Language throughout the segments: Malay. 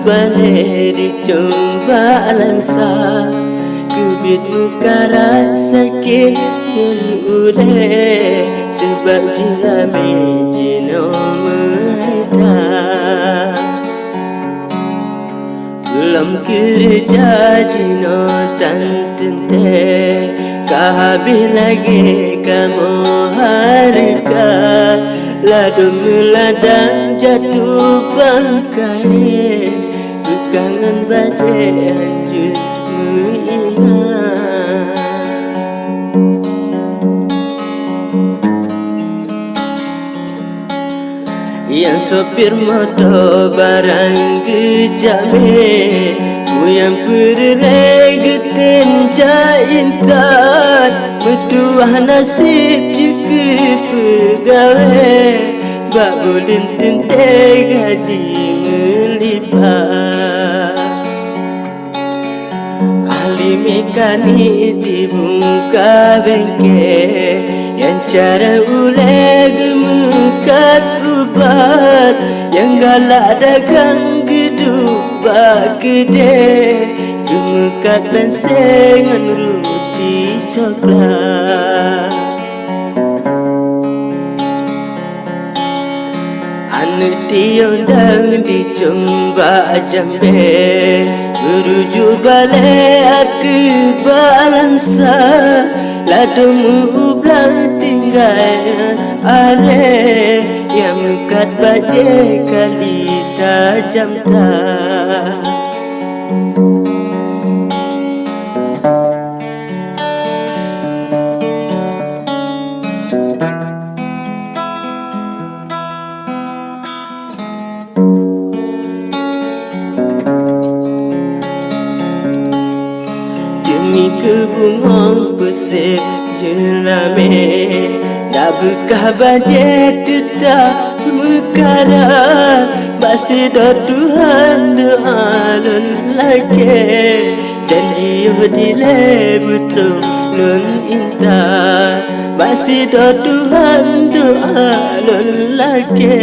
balik dicoba langsa Kubit muka sakit yang udah sebab jirami jino medah belum kerja jino tante kahabis lagi kamu harga ladu meladang jatuh bangkai kangen badai anjur mengingat yang sopir motor barang kejame yang perlegetin jaintan metuah nasib juga pegawai bak boleh tentai gaji melipat ahli mekanik di muka bengkel yang cara ulai gemukat ubat yang galak dagang gedung bak kedai gemukat bensengan roti coklat anak tiondang dicomba jambe merujuk balik aku balangsa ladumu ublang tinggal are yang mukat bajai kali tajam tak demi kebunga pesek jelame dah bekah bajai tetap mekara masih dah Tuhan doalun lagi dan dia dilai betul lun intar masih dah Tuhan doalun lagi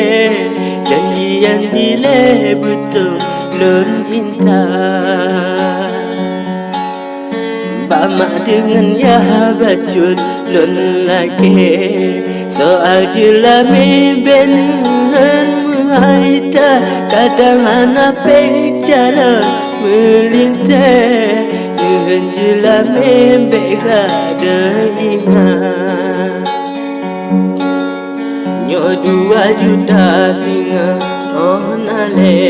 dan dia dilai betul lun intar Bamak dengan ya bacut lun lagi soal jelami benan muhaita kadang anak cara melintas dengan jelami bega ada ingat nyo 2 juta singa oh nale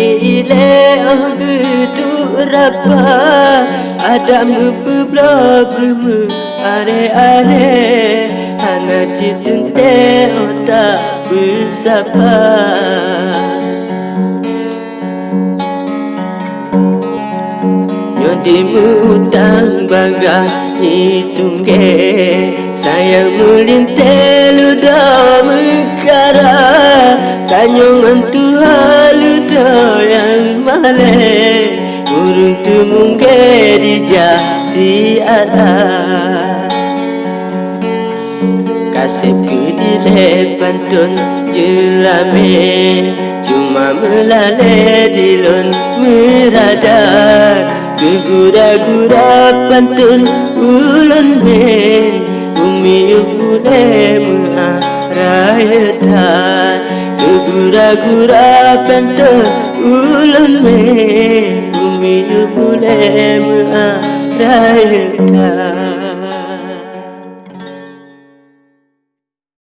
ile oh gitu rapat ada mempeblok are anak cinta otak bersapa nyodi mudang bangga hitung ke sayang melintel udah mekara tanyong mentuhal udah yang malai urung temungge dijah si arah kasih kedile pantun jelame cuma melale dilun meradar gegura-gura pantun ulun me umi ubule mengarayatan gegura-gura pantun ulun me umi ubule mengarayatan